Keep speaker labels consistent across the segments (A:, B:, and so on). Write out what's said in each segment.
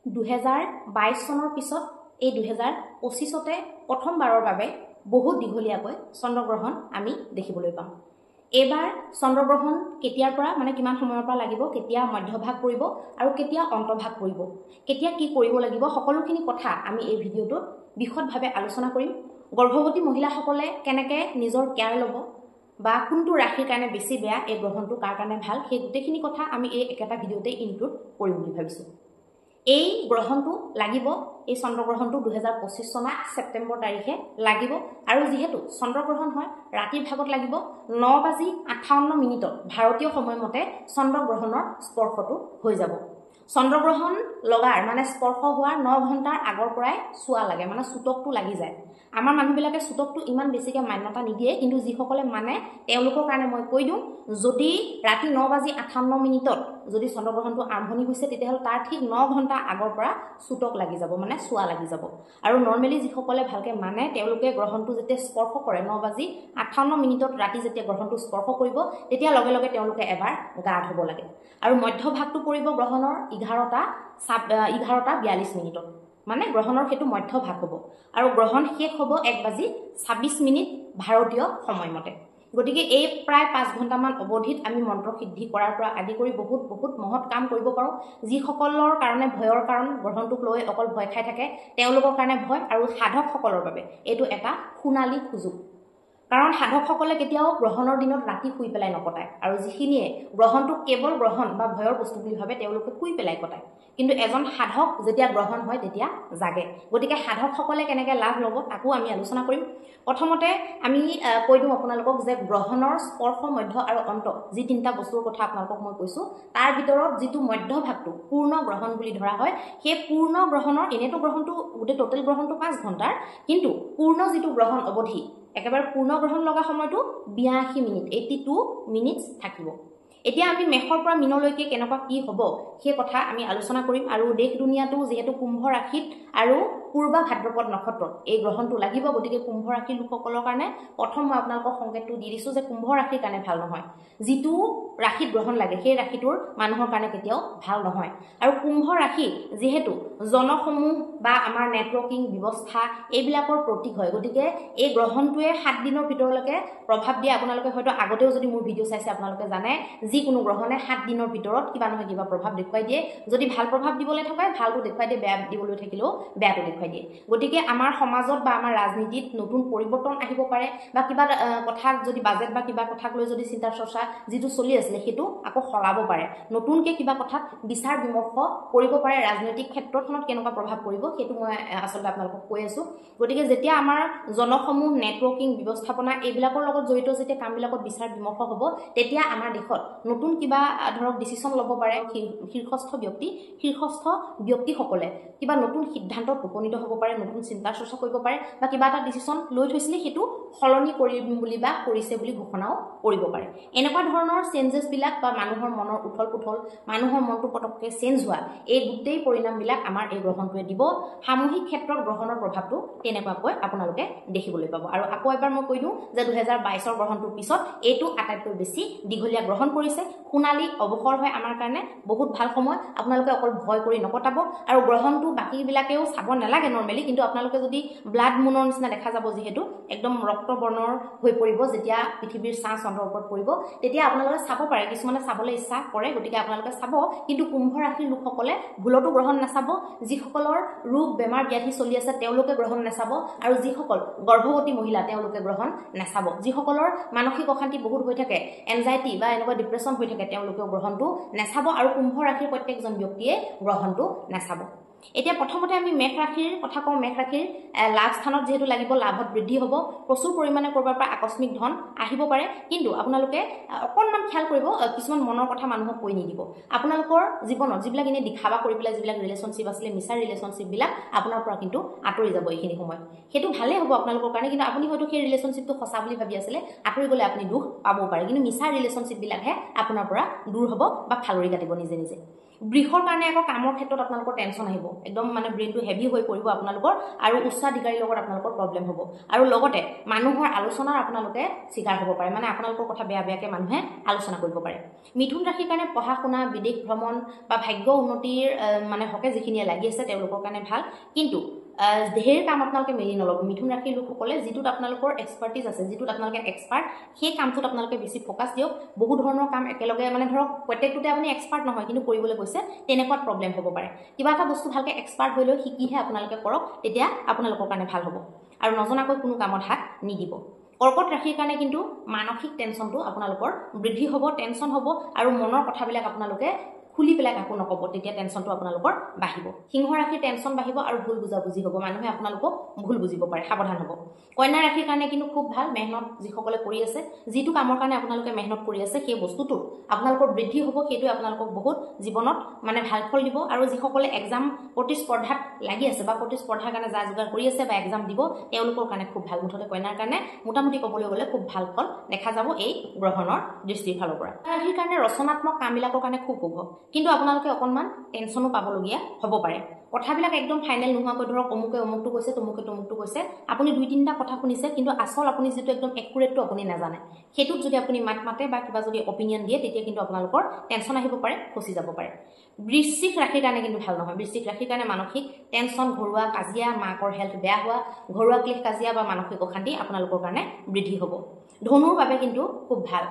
A: 2022 চনৰ পিছত এই 2025তে প্ৰথমবাৰৰ বাবে বহুত দীঘলীয়াকৈ চন্দ্ৰগ্ৰহণ আমি দেখিবলৈ পাম। এবাৰ চন্দ্ৰগ্ৰহণ কেতিয়াৰ পৰা মানে কিমান সময়ৰ পৰা লাগিব, কেতিয়া মধ্যভাগ পৰিব আৰু কেতিয়া অন্তভাগ পৰিব, কেতিয়া কি কৰিব লাগিব, সকলোখিনি কথা আমি এই ভিডিঅ'টোত বিশদভাৱে আলোচনা কৰিম। গৰ্ভৱতী মহিলাসকলে কেনেকৈ নিজৰ কেয়াৰ ল'ব বা কোনটো ৰাশিৰ কাৰণে বেছি বেয়া, এই গ্ৰহণটো কাৰ কাৰণে ভাল, সেই গোটেইখিনি কথা আমি এই একেটা ভিডিঅ'তে ইনক্লুড কৰিম বুলি ভাবিছোঁ। এই গ্ৰহণটো লাগিব, এই চন্দ্ৰগ্ৰহণটো 2025 চনৰ ছেপ্টেম্বৰ তাৰিখে লাগিব আৰু যিহেতু চন্দ্ৰগ্ৰহণ হয় ৰাতিৰ ভাগত লাগিব 9:58 ভাৰতীয় সময়মতে চন্দ্ৰগ্ৰহণৰ স্পৰ্শটো হৈ যাব। চন্দ্ৰগ্ৰহণ লগাৰ মানে স্পৰ্শ হোৱাৰ 9 ঘণ্টাৰ আগৰ পৰাই চোৱা লাগে, মানে চুতকটো লাগি যায়। আমাৰ মানুহবিলাকে চুতকটো ইমান বেছিকৈ মান্যতা নিদিয়ে, কিন্তু যিসকলে মানে তেওঁলোকৰ কাৰণে মই কৈ দিওঁ, যদি ৰাতি 9:58 যদি চন্দ্ৰগ্ৰহণটো আৰম্ভণি হৈছে তেতিয়াহ'লে তাৰ ঠিক 9 ঘণ্টা আগৰ পৰা চুতক লাগি যাব, মানে চোৱা লাগি যাব। আৰু নৰ্মেলি যিসকলে ভালকৈ মানে তেওঁলোকে গ্ৰহণটো যেতিয়া স্পৰ্শ কৰে 9:58 ৰাতি যেতিয়া গ্ৰহণটো স্পৰ্শ কৰিব তেতিয়া লগে লগে তেওঁলোকে এবাৰ গা ধুব লাগে। আৰু মধ্যভাগটো পৰিব গ্ৰহণৰ 11:42 মানে গ্ৰহণৰ সেইটো মধ্যভাগ হ'ব আৰু গ্ৰহণ শেষ হ'ব 1:26 ভাৰতীয় সময়মতে। গতিকে এই প্ৰায় 5 ঘণ্টামান অৱধিত আমি মন্ত্ৰ সিদ্ধি কৰাৰ পৰা আদি কৰি বহুত মহৎ কাম কৰিব পাৰোঁ। যিসকলৰ কাৰণে ভয়ৰ কাৰণ গ্ৰহণটোক লৈ অকল ভয় খাই থাকে তেওঁলোকৰ কাৰণে ভয়, আৰু সাধকসকলৰ বাবে এইটো এটা সোণালী সুযোগ। কাৰণ সাধকসকলে কেতিয়াও গ্ৰহণৰ দিনত ৰাতি শুই পেলাই নকটায়, আৰু যিখিনিয়ে গ্ৰহণটো কেৱল গ্ৰহণ বা ভয়ৰ বস্তু বুলি ভাবে তেওঁলোকে শুই পেলাই কটায়। কিন্তু এজন সাধক যেতিয়া গ্ৰহণ হয় তেতিয়া জাগে। গতিকে সাধকসকলে কেনেকৈ লাভ ল'ব তাকো আমি আলোচনা কৰিম। প্ৰথমতে আমি কৈ দিওঁ আপোনালোকক যে গ্ৰহণৰ স্পৰ্শ, মধ্য আৰু অন্ত যি তিনিটা বস্তুৰ কথা আপোনালোকক মই কৈছোঁ, তাৰ ভিতৰত যিটো মধ্যভাগটো পূৰ্ণ গ্ৰহণ বুলি ধৰা হয়, সেই পূৰ্ণ গ্ৰহণৰ এনেতো গ্ৰহণটো গোটেই টোটেল গ্ৰহণটো 5 ঘণ্টাৰ, কিন্তু পূৰ্ণ যিটো গ্ৰহণ অৱধি একেবাৰে পূৰ্ণ গ্ৰহণ লগা সময়টো 82 মিনিট থাকিব। এতিয়া আমি মেষৰ পৰা মীনলৈকে কেনেকুৱা কি হ'ব সেই কথা আমি আলোচনা কৰিম। আৰু দেশ দুনিয়াটো যিহেতু কুম্ভ ৰাশিত আৰু পূৰ্বা ভাদ্ৰপদ নক্ষত্ৰত এই গ্ৰহণটো লাগিব, গতিকে কুম্ভ ৰাশিৰ লোকসকলৰ কাৰণে প্ৰথম মই আপোনালোকক সংকেতটো দি দিছোঁ যে কুম্ভ ৰাশিৰ কাৰণে ভাল নহয়। যিটো ৰাশিত গ্ৰহণ লাগে সেই ৰাশিটোৰ মানুহৰ কাৰণে কেতিয়াও ভাল নহয়। আৰু কুম্ভ ৰাশি যিহেতু জনসমূহ বা আমাৰ নেটৱৰ্কিং ব্যৱস্থা এইবিলাকৰ প্ৰতীক হয়, গতিকে এই গ্ৰহণটোৱে 7 দিনৰ ভিতৰলৈকে প্ৰভাৱ দিয়ে। আপোনালোকে হয়তো আগতেও যদি মোৰ ভিডিঅ' চাইছে আপোনালোকে জানে যিকোনো গ্ৰহণে 7 দিনৰ ভিতৰত কিবা নহয় কিবা প্ৰভাৱ দেখুৱাই দিয়ে। যদি ভাল প্ৰভাৱ দিবলৈ থাকে ভালটো দেখুৱাই দিয়ে, বেয়া দিবলৈ থাকিলেও বেয়াটো দেখুৱাই দিয়ে। গতিকে আমাৰ সমাজত বা আমাৰ ৰাজনীতিত নতুন পৰিৱৰ্তন আহিব পাৰে, বা কিবা কথাক যদি বাজেট বা কিবা কথাক লৈ যদি চিন্তা চৰ্চা যিটো চলি আছিলে সেইটো আকৌ সলাব পাৰে, নতুনকৈ কিবা কথাত বিচাৰ বিমৰ্শ কৰিব পাৰে। ৰাজনৈতিক ক্ষেত্ৰখনত কেনেকুৱা প্ৰভাৱ পৰিব সেইটো মই আচলতে আপোনালোকক কৈ আছোঁ। গতিকে যেতিয়া আমাৰ জনসমূহ নেটৱৰ্কিং ব্যৱস্থাপনা এইবিলাকৰ লগত জড়িত যেতিয়া কামবিলাকত বিচাৰ বিমৰ্শ হ'ব, তেতিয়া আমাৰ দেশত নতুন কিবা ধৰক ডিচিশ্যন ল'ব পাৰে শীৰ্ষস্থ ব্যক্তিসকলে, কিবা নতুন সিদ্ধান্তত উপনীত হ'ব পাৰে, নতুন চিন্তা চৰ্চা কৰিব পাৰে, বা কিবা এটা ডিচিশ্যন লৈ থৈছিলে সেইটো সলনি কৰিম বুলি বা কৰিছে বুলি ঘোষণাও কৰিব পাৰে। এনেকুৱা ধৰণৰ চেঞ্জেছবিলাক বা মানুহৰ মনৰ উথল পুথল, মানুহৰ মনটো পটককৈ চেঞ্জ হোৱা, এই গোটেই পৰিণামবিলাক আমাৰ এই গ্ৰহণটোৱে দিব। সামূহিক ক্ষেত্ৰত গ্ৰহণৰ প্ৰভাৱটো তেনেকুৱাকৈ আপোনালোকে দেখিবলৈ পাব। আৰু আকৌ এবাৰ মই কৈ দিওঁ যে 2022 গ্ৰহণটোৰ পিছত এইটো আটাইতকৈ বেছি দীঘলীয়া গ্ৰহণ পৰিছে। সোণালী অৱসৰ হয় আমাৰ কাৰণে, বহুত ভাল সময়। আপোনালোকে অকল ভয় কৰি নকটাব। আৰু গ্ৰহণটো বাকীবিলাকেও চাব নালাগে নৰ্মেলি, কিন্তু আপোনালোকে যদি ব্লাড মুনৰ নিচিনা দেখা যাব, যিহেতু একদম ৰক্তবৰ্ণৰ হৈ পৰিব যেতিয়া পৃথিৱীৰ ছাঁ চন্দ্ৰৰ ওপৰত পৰিব, তেতিয়া আপোনালোকে চাব পাৰে। কিছুমানে চাবলৈ ইচ্ছা কৰে, গতিকে আপোনালোকে চাব। কিন্তু কুম্ভ ৰাশিৰ লোকসকলে ভুলতো গ্ৰহণ নাচাব। যিসকলৰ ৰোগ বেমাৰ ব্যাধি চলি আছে তেওঁলোকে গ্ৰহণ নাচাব, আৰু যিসকল গৰ্ভৱতী মহিলা তেওঁলোকে গ্ৰহণ নাচাব। যিসকলৰ মানসিক অশান্তি বহুত হৈ থাকে, এনজাইটি বা এনেকুৱা ডিপ্ৰেশ্যন হৈ থাকে, তেওঁলোকেও গ্ৰহণটো নাচাব। আৰু কুম্ভ ৰাশিৰ প্ৰত্যেকজন ব্যক্তিয়ে গ্ৰহণটো নাচাব। এতিয়া প্ৰথমতে আমি মেষ ৰাশিৰ কথা কওঁ। মেষ ৰাশিৰ লাভ স্থানত যিহেতু লাগিব, লাভত বৃদ্ধি হ'ব, প্ৰচুৰ পৰিমাণে ক'ৰবাৰ পৰা আকস্মিক ধন আহিব পাৰে। কিন্তু আপোনালোকে অকণমান খেয়াল কৰিব, কিছুমান মনৰ কথা মানুহক কৈ নিদিব। আপোনালোকৰ জীৱনত যিবিলাক এনেই দিখাবা কৰি পেলাই যিবিলাক ৰিলেশ্যনশ্বিপ আছিলে, মিছাৰ ৰিলেশ্যনশ্বিপবিলাক আপোনাৰ পৰা কিন্তু আঁতৰি যাব এইখিনি সময়ত। সেইটো ভালেই হ'ব আপোনালোকৰ কাৰণে, কিন্তু আপুনি হয়তো সেই ৰিলেশ্যনশ্বিপটো সঁচা বুলি ভাবি আছিলে, আঁতৰি গ'লে আপুনি দুখ পাবও পাৰে। কিন্তু মিছাৰ ৰিলেশ্যনশ্বিপবিলাকহে আপোনাৰ পৰা দূৰ হ'ব বা ফালৰি কাটিব নিজে নিজে। বৃষৰ কাৰণে আকৌ কামৰ ক্ষেত্ৰত আপোনালোকৰ টেনশ্যন আহিব, একদম মানে ব্ৰেইনটো হেভি হৈ পৰিব আপোনালোকৰ, আৰু উচ্চাধিকাৰীৰ লগত আপোনালোকৰ প্ৰব্লেম হ'ব, আৰু লগতে মানুহৰ আলোচনাৰ আপোনালোকে চিকাৰ হ'ব পাৰে, মানে আপোনালোকৰ কথা বেয়া বেয়াকৈ মানুহে আলোচনা কৰিব পাৰে। মিথুন ৰাশিৰ কাৰণে পঢ়া শুনা, বিদেশ ভ্ৰমণ বা ভাগ্য উন্নতিৰ মানে হকে যিখিনিয়ে লাগি আছে তেওঁলোকৰ কাৰণে ভাল, কিন্তু ঢেৰ কাম আপোনালোকে মেলি নল'ব। মিথুন ৰাশিৰ লোকসকলে যিটোত আপোনালোকৰ এক্সপাৰ্টিজ আছে, যিটোত আপোনালোকে এক্সপাৰ্ট, সেই কামটোত আপোনালোকে বেছি ফ'কাছ দিয়ক। বহু ধৰণৰ কাম একেলগে মানে ধৰক প্ৰত্যেকটোতে আপুনি এক্সপাৰ্ট নহয় কিন্তু কৰিবলৈ গৈছে, তেনেকুৱাত প্ৰব্লেম হ'ব পাৰে। কিবা এটা বস্তু ভালকৈ এক্সপাৰ্ট হৈ লৈ শিকিহে আপোনালোকে কৰক, তেতিয়া আপোনালোকৰ কাৰণে ভাল হ'ব, আৰু নজনাকৈ কোনো কামত হাত নিদিব। কৰ্কট ৰাশিৰ কাৰণে কিন্তু মানসিক টেনশ্যনটো আপোনালোকৰ বৃদ্ধি হ'ব, টেনশ্যন হ'ব, আৰু মনৰ কথাবিলাক আপোনালোকে খুলি পেলাই কাকো নক'ব, তেতিয়া টেনশ্যনটো আপোনালোকৰ বাঢ়িব। সিংহ ৰাশিৰ টেনশ্যন বাঢ়িব আৰু ভুল বুজাবুজি হ'ব, মানুহে আপোনালোকক ভুল বুজিব পাৰে, সাৱধান হ'ব। কন্যা ৰাশিৰ কাৰণে কিন্তু খুব ভাল, মেহনত যিসকলে কৰি আছে, যিটো কামৰ কাৰণে আপোনালোকে মেহনত কৰি আছে সেই বস্তুটো আপোনালোকৰ বৃদ্ধি হ'ব, সেইটোৱে আপোনালোকক বহুত জীৱনত মানে ভাল ফল দিব। আৰু যিসকলে এক্সাম প্ৰতিস্পৰ্ধাত লাগি আছে বা প্ৰতিস্পৰ্ধাৰ কাৰণে যা যোগাৰ কৰি আছে বা এক্সাম দিব, তেওঁলোকৰ কাৰণে খুব ভাল। মুঠতে কন্যাৰ কাৰণে মোটামুটি ক'বলৈ গ'লে খুব ভাল ফল দেখা যাব এই গ্ৰহণৰ দৃষ্টিৰ ফালৰ পৰা। ৰাশিৰ কাৰণে ৰচনাত্মক কামবিলাকৰ কাৰণে খুব শুভ, কিন্তু আপোনালোকে অকণমান টেনশ্যনো পাবলগীয়া হ'ব পাৰে। কথাবিলাক একদম ফাইনেল নোহোৱাকৈ, ধৰক অমুকে অমুকটো কৈছে, তমুকে তমুকটো কৈছে, আপুনি 2-3টা কথা শুনিছে, কিন্তু আচল আপুনি যিটো একদম একুৰেটটো আপুনি নাজানে, সেইটোত যদি আপুনি মাতে বা কিবা যদি অপিনিয়ন দিয়ে, তেতিয়া কিন্তু আপোনালোকৰ টেনশ্যন আহিব পাৰে, ফচি যাব পাৰে। বৃশ্চিক ৰাশিৰ কাৰণে কিন্তু ভাল নহয়। বৃশ্চিক ৰাশিৰ কাৰণে মানসিক টেনশ্যন, ঘৰুৱা কাজিয়া, মাকৰ হেল্থ বেয়া হোৱা, ঘৰুৱা ক্লেশ কাজিয়া বা মানসিক অশান্তি আপোনালোকৰ কাৰণে বৃদ্ধি হ'ব। ধনুৰ বাবে কিন্তু খুব ভাল।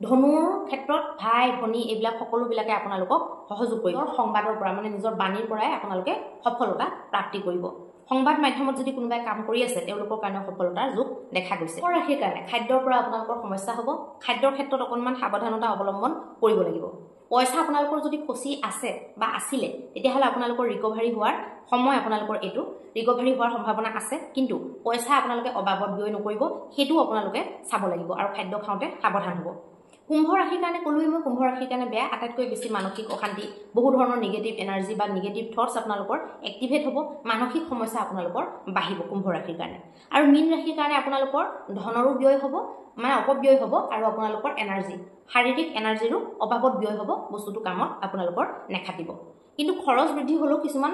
A: ধনুৰ ক্ষেত্ৰত ভাই ভনী এইবিলাক সকলোবিলাকে আপোনালোকক সহযোগ কৰিব। সংবাদৰ পৰা মানে নিজৰ বাণীৰ পৰাই আপোনালোকে সফলতা প্ৰাপ্তি কৰিব। সংবাদ মাধ্যমত যদি কোনোবাই কাম কৰি আছে, তেওঁলোকৰ কাৰণে সফলতাৰ যোগ দেখা গৈছে। মকৰ ৰাশিৰ কাৰণে খাদ্যৰ পৰা আপোনালোকৰ সমস্যা হ'ব, খাদ্যৰ ক্ষেত্ৰত অকণমান সাৱধানতা অৱলম্বন কৰিব লাগিব। পইচা আপোনালোকৰ যদি ফচি আছে বা আছিলে, তেতিয়াহ'লে আপোনালোকৰ ৰিকভাৰী হোৱাৰ সময়, আপোনালোকৰ এইটো ৰিকভাৰী হোৱাৰ সম্ভাৱনা আছে, কিন্তু পইচা আপোনালোকে অবাবত ব্যয় নকৰিব, সেইটোও আপোনালোকে চাব লাগিব, আৰু খাদ্য খাওঁতে সাৱধান হ'ব। কুম্ভ ৰাশিৰ কাৰণে ক'লোৱেই মই, কুম্ভ ৰাশিৰ কাৰণে বেয়া, আটাইতকৈ বেছি মানসিক অশান্তি, বহু ধৰণৰ নিগেটিভ এনাৰ্জি বা নিগেটিভ থটছ আপোনালোকৰ এক্টিভেট হ'ব, মানসিক সমস্যা আপোনালোকৰ বাঢ়িব কুম্ভ ৰাশিৰ কাৰণে। আৰু মীন ৰাশিৰ কাৰণে আপোনালোকৰ ধনৰো ব্যয় হ'ব, মানে অপব্যয় হ'ব, আৰু আপোনালোকৰ এনাৰ্জি, শাৰীৰিক এনাৰ্জিৰো অভাৱত ব্যয় হ'ব, বস্তুটো কামত আপোনালোকৰ নেখাটিব। কিন্তু খৰচ বৃদ্ধি হ'লেও কিছুমান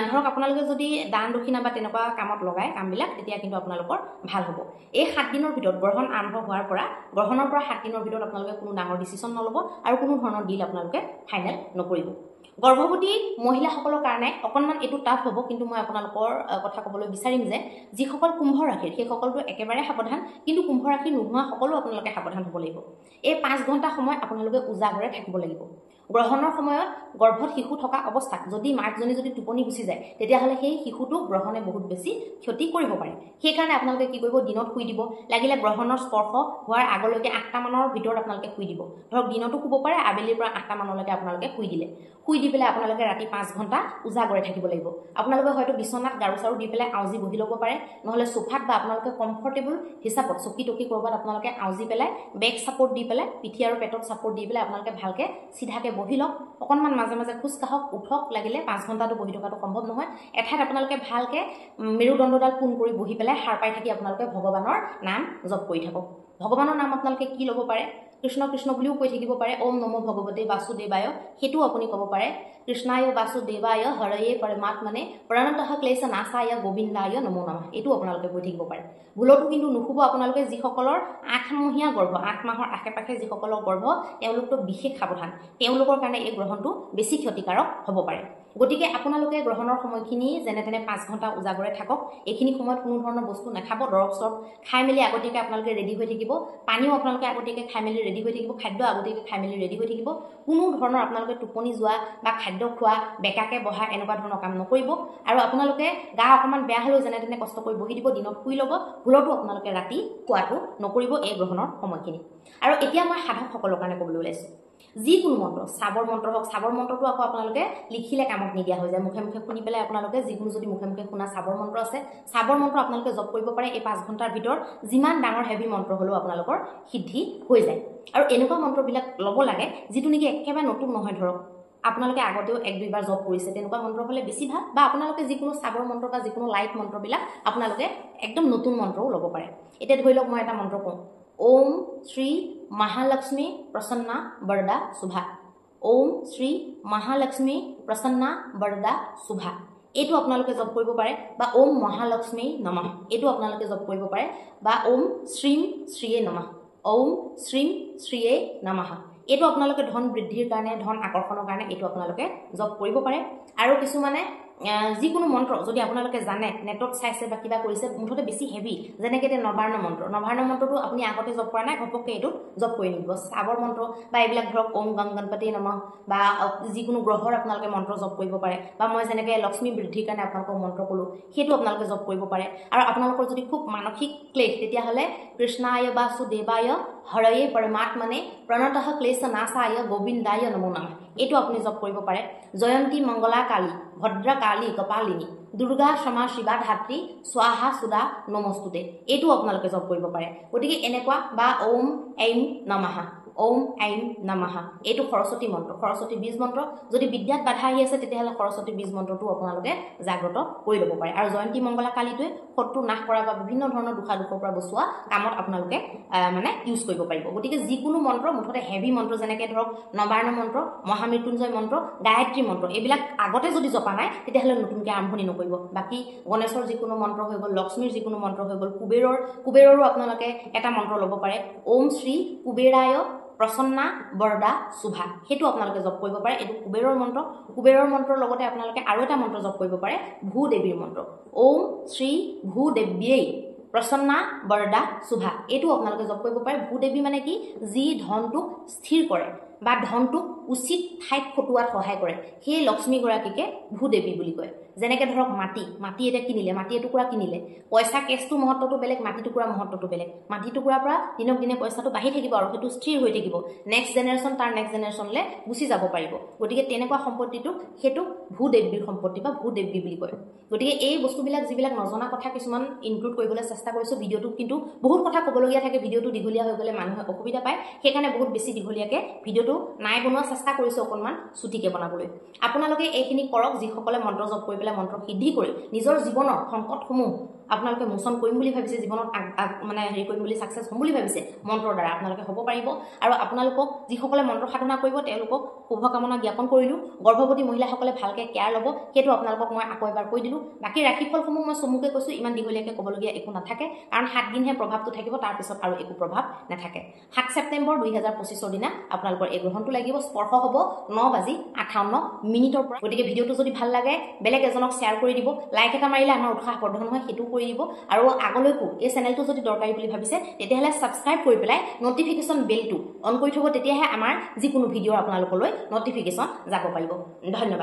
A: ধৰক আপোনালোকে যদি দান দক্ষিণা বা তেনেকুৱা কামত লগায় কামবিলাক, তেতিয়া কিন্তু আপোনালোকৰ ভাল হ'ব। এই 7 দিনৰ ভিতৰত, গ্ৰহণ আৰম্ভ হোৱাৰ পৰা, গ্ৰহণৰ পৰা 7 দিনৰ ভিতৰত আপোনালোকে কোনো ডাঙৰ ডিচিশ্যন নল'ব, আৰু কোনো ধৰণৰ ডিল আপোনালোকে ফাইনেল নকৰিব। গৰ্ভৱতী মহিলাসকলৰ কাৰণে অকণমান এইটো টাফ হ'ব, কিন্তু মই আপোনালোকৰ কথা ক'বলৈ বিচাৰিম যে যিসকল কুম্ভ ৰাশিৰ, সেইসকলটো একেবাৰে সাৱধান, কিন্তু কুম্ভ ৰাশি নোহোৱা সকলো আপোনালোকে সাৱধান হ'ব লাগিব। এই 5 ঘণ্টা সময় আপোনালোকে উজাগৰে থাকিব লাগিব। গ্ৰহণৰ সময়ত গৰ্ভত শিশু থকা অৱস্থাত যদি মাকজনী যদি টোপনি গুচি যায়, তেতিয়াহ'লে সেই শিশুটোক গ্ৰহণে বহুত বেছি ক্ষতি কৰিব পাৰে। সেইকাৰণে আপোনালোকে কি কৰিব, দিনত শুই দিব, লাগিলে গ্ৰহণৰ স্পৰ্শ হোৱাৰ আগলৈকে 8টা মানৰ ভিতৰত আপোনালোকে শুই দিব। ধৰক দিনতো শুব পাৰে, আবেলিৰ পৰা 8টা মানলৈকে আপোনালোকে শুই দিলে, শুই দি পেলাই আপোনালোকে ৰাতি 5 ঘণ্টা উজাগৰে থাকিব লাগিব। আপোনালোকে হয়তো বিচনাত গাৰু চাৰু দি পেলাই আউজি বহি ল'ব পাৰে, নহ'লে সোফাত বা আপোনালোকে কমফৰ্টেবল হিচাপত চকী টকী ক'ৰবাত আপোনালোকে আউজি পেলাই, বেক ছাপৰ্ট দি পেলাই, পিঠি আৰু পেটত ছাপৰ্ট দি পেলাই আপোনালোকে ভালকৈ চিধাকৈ বহি লওক, অকণমান মাজে মাজে খোজ কাঢ়ক, উঠক, লাগিলে 5 ঘণ্টাটো বহি থকাটো সম্ভৱ নহয়। এঠাইত আপোনালোকে ভালকৈ মেৰুদণ্ডডাল পোন কৰি বহি পেলাই সাৰ পাই থাকি আপোনালোকে ভগৱানৰ নাম জপ কৰি থাকক। ভগৱানৰ নাম আপোনালোকে কি ল'ব পাৰে, কৃষ্ণ কৃষ্ণ বুলিও কৈ থাকিব পাৰে, ওম নমো ভগৱতে বাসুদেৱায়, সেইটোও আপুনি ক'ব পাৰে, কৃষ্ণায় বাসুদেৱায় হৰয়ে পৰমাত্মনে প্ৰণতঃ ক্লেশ নাশায় গোবিন্দায় নমো নমঃ, এইটোও আপোনালোকে কৈ থাকিব পাৰে। ভুলতো কিন্তু নুশুব আপোনালোকে। যিসকলৰ 8মহীয়া গৰ্ভ, 8 মাহৰ আশে পাশে যিসকলৰ গৰ্ভ, তেওঁলোকতো বিশেষ সাৱধান, তেওঁলোকৰ কাৰণে এই গ্ৰহণটো বেছি ক্ষতিকাৰক হ'ব পাৰে। গতিকে আপোনালোকে গ্ৰহণৰ সময়খিনি যেনে তেনে 5 ঘণ্টা উজাগৰে থাকক। এইখিনি সময়ত কোনো ধৰণৰ বস্তু নাখাব, দৰৱ চৰৱ খাই মেলি আগতীয়াকৈ আপোনালোকে ৰেডি হৈ থাকিব, পানীও আপোনালোকে আগতীয়াকৈ খাই মেলি ৰেডি হৈ থাকিব, খাদ্য আগতীয়াকৈ খাই মেলি ৰেডি হৈ থাকিব। কোনো ধৰণৰ আপোনালোকে টোপনি যোৱা বা খাদ্য খোৱা, বেকাকৈ বহা, এনেকুৱা ধৰণৰ কাম নকৰিব। আৰু আপোনালোকে গা অকণমান বেয়া হ'লেও যেনে তেনে কষ্ট কৰি বহি দিব, দিনত শুই ল'ব। ভুলতো আপোনালোকে ৰাতি খোৱাটো নকৰিব এই গ্ৰহণৰ সময়খিনি। আৰু এতিয়া মই সাধকসকলৰ কাৰণে ক'বলৈ ওলাইছোঁ, যিকোনো মন্ত্ৰ, চাবৰ মন্ত্ৰ হওক, চাবৰ মন্ত্ৰটো আকৌ আপোনালোকে লিখিলে কামত নিদিয়া হৈ যায়, মুখে মুখে শুনি পেলাই আপোনালোকে যিকোনো যদি মুখে মুখে শুনা চাবৰ মন্ত্ৰ আছে, চাবৰ মন্ত্ৰ আপোনালোকে জপ কৰিব পাৰে। এই 5 ঘণ্টাৰ ভিতৰত যিমান ডাঙৰ হেভি মন্ত্ৰ হ'লেও আপোনালোকৰ সিদ্ধি হৈ যায়। আৰু এনেকুৱা মন্ত্ৰবিলাক ল'ব লাগে যিটো নেকি একেবাৰে নতুন নহয়, ধৰক আপোনালোকে আগতেও 1-2 বাৰ জপ কৰিছে, তেনেকুৱা মন্ত্ৰ হ'লে বেছি ভাল। বা আপোনালোকে যিকোনো চাবৰ মন্ত্ৰ বা যিকোনো লাইট মন্ত্ৰবিলাক আপোনালোকে একদম নতুন মন্ত্ৰও ল'ব পাৰে। এতিয়া ধৰি লওক মই এটা মন্ত্ৰ কওঁ, ওম শ্ৰী মহালক্ষ্মী প্ৰসন্না বৰদা শুভা, ওম শ্ৰী মহালক্ষ্মী প্ৰসন্না বৰদা শুভা এইটো আপোনালোকে জপ কৰিব পাৰে বা ওম মহালক্ষ্মী নমঃ এইটো আপোনালোকে জপ কৰিব পাৰে বা ওম শ্ৰীম শ্ৰীয়ে নমঃ ওম শ্ৰীম শ্ৰীয়ে নমঃ এইটো আপোনালোকে ধন বৃদ্ধিৰ কাৰণে ধন আকৰ্ষণৰ কাৰণে এইটো আপোনালোকে জপ কৰিব পাৰে আৰু কিছুমানে যিকোনো মন্ত্ৰ যদি আপোনালোকে জানে নেটত চাইছে বা কিবা কৰিছে মুঠতে বেছি হেভি যেনেকৈ নবাৰ্ণ মন্ত্ৰটো আপুনি আগতে জপ কৰা নাই ঘপককৈ এইটো জপ কৰি নিব সাগৰ মন্ত্ৰ বা এইবিলাক ধৰক ওম গং গণপতি নমঃ বা যিকোনো গ্ৰহৰ আপোনালোকে মন্ত্ৰ জপ কৰিব পাৰে বা মই যেনেকৈ লক্ষ্মী বৃদ্ধিৰ কাৰণে আপোনালোকক মন্ত্ৰ ক'লোঁ সেইটো আপোনালোকে জপ কৰিব পাৰে আৰু আপোনালোকৰ যদি খুব মানসিক ক্লেশ তেতিয়াহ'লে কৃষ্ণায় বাসুদেৱায় হৰয়ে পৰমাত্মনে প্ৰণতঃ ক্লেশ নাশায় গোবিন্দায় নমো নমঃ এইটো আপুনি জপ কৰিব পাৰে জয়ন্তী মংগলা কালী ভদ্ৰা কালী কপালিনী দুৰ্গা ক্ষমা শিৱা ধাত্ৰী স্বাহা সুদা নমস্তুতে এইটো আপোনালোকে জপ কৰিব পাৰে গতিকে এনেকুৱা বা ওম ऐं নমঃ ওম ऐं নমঃ এইটো সৰস্বতী মন্ত্ৰ সৰস্বতী বীজ মন্ত্ৰ যদি বিদ্যাত বাধা আহি আছে তেতিয়াহ'লে সৰস্বতী বীজ মন্ত্ৰটো আপোনালোকে জাগ্ৰত কৰি ল'ব পাৰে আৰু জয়ন্তী মংগলা কালীটোৱে শত্ৰু নাশ কৰা বা বিভিন্ন ধৰণৰ দুখৰ পৰা বচোৱা কামত আপোনালোকে মানে ইউজ কৰিব পাৰিব গতিকে যিকোনো মন্ত্ৰ মুঠতে হেভি মন্ত্ৰ যেনেকৈ ধৰক নবাৰ্ণ মন্ত্ৰ মহামৃত্যুঞ্জয় মন্ত্ৰ গায়ত্ৰী মন্ত্ৰ এইবিলাক আগতে যদি জপা নাই তেতিয়াহ'লে নতুনকৈ আৰম্ভণি নকৰিব বাকী গণেশৰ যিকোনো মন্ত্ৰ হৈ গ'ল লক্ষ্মীৰ যিকোনো মন্ত্ৰ হৈ গ'ল কুবেৰৰো আপোনালোকে এটা মন্ত্ৰ ল'ব পাৰে ওম শ্ৰী কুবেৰায় প্ৰসন্না বৰদা শুভা সেইটো আপোনালোকে জপ কৰিব পাৰে এইটো কুবেৰৰ মন্ত্ৰৰ লগতে আপোনালোকে আৰু এটা মন্ত্ৰ জপ কৰিব পাৰে ভূদেৱীৰ মন্ত্ৰ ওম শ্ৰী ভূদেৱীয়ে প্ৰসন্না বৰদা শুভা এইটো আপোনালোকে জপ কৰিব পাৰে ভূদেৱী মানে কি যি ধনটোক স্থিৰ কৰে বা ধনটোক উচিত ঠাইত খটুৱাত সহায় কৰে সেই লক্ষ্মীগৰাকীকে ভূদেৱী বুলি কয় যেনেকৈ ধৰক মাটি এটা কিনিলে মাটি এটুকুৰা কিনিলে পইচা কেছটো মহত্বটো বেলেগ মাটি টুকুৰা মহত্বটো বেলেগ মাটি টুকুৰাৰ পৰা দিনক দিনে পইচাটো বাঢ়ি থাকিব আৰু সেইটো স্থিৰ হৈ থাকিব নেক্সট জেনেৰেশ্যন তাৰ নেক্সট জেনেৰেশ্যনলৈ গুচি যাব পাৰিব গতিকে তেনেকুৱা সম্পত্তিটো সেইটো ভূদেৱীৰ সম্পত্তি বা ভূদেৱী বুলি কয় গতিকে এই বস্তুবিলাক যিবিলাক নজনা কথা কিছুমান ইনক্লুড কৰিবলৈ চেষ্টা কৰিছোঁ ভিডিঅ'টোত কিন্তু বহুত কথা ক'বলগীয়া থাকে ভিডিঅ'টো দীঘলীয়া হৈ গ'লে মানুহে অসুবিধা পায় সেইকাৰণে বহুত বেছি দীঘলীয়াকৈ ভিডিঅ'টো নাই বনোৱা চেষ্টা কৰিছোঁ অকণমান চুটিকৈ বনাবলৈ আপোনালোকে এইখিনি কৰক যিসকলে মন্ত্ৰ জপ কৰি পেলাই মন্ত্ৰ সিদ্ধি কৰি নিজৰ জীৱনৰ সংকটসমূহ আপোনালোকে মোচন কৰিম বুলি ভাবিছে জীৱনত মানে হেৰি কৰিম বুলি ছাকচেছ হ'ম বুলি ভাবিছে মন্ত্ৰৰ দ্বাৰা আপোনালোকে হ'ব পাৰিব আৰু আপোনালোকক যিসকলে মন্ত্ৰ সাধনা কৰিব তেওঁলোকক শুভকামনা জ্ঞাপন কৰিলোঁ গৰ্ভৱতী মহিলাসকলে ভালকৈ কেয়াৰ ল'ব সেইটো আপোনালোকক মই আকৌ এবাৰ কৈ দিলোঁ বাকী ৰাশিফলসমূহ মই চমুকৈ কৈছোঁ ইমান দীঘলীয়াকৈ ক'বলগীয়া একো নাথাকে কাৰণ 7 দিনহে প্ৰভাৱটো থাকিব তাৰপিছত আৰু একো প্ৰভাৱ নাথাকে 7 ছেপ্টেম্বৰ 2025 দিনা আপোনালোকৰ এই গ্ৰহণটো লাগিব স্পৰ্শ হ'ব 9:58 পৰা গতিকে ভিডিঅ'টো যদি ভাল লাগে বেলেগ এজনক শ্বেয়াৰ কৰি দিব লাইক এটা মাৰিলে আমাৰ উৎসাহ বৰ্ধন হয় সেইটো কৰি দিব আৰু আগলৈকো এই চেনেলটো যদি দৰকাৰী বুলি ভাবিছে তেতিয়াহ'লে ছাবস্ক্ৰাইব কৰি পেলাই নটিফিকেশ্যন বেলটো অন কৰি থ'ব তেতিয়াহে আমাৰ যিকোনো ভিডিঅ' আপোনালোকলৈ নটিফিকেশ্যন যাব পাৰিব ধন্যবাদ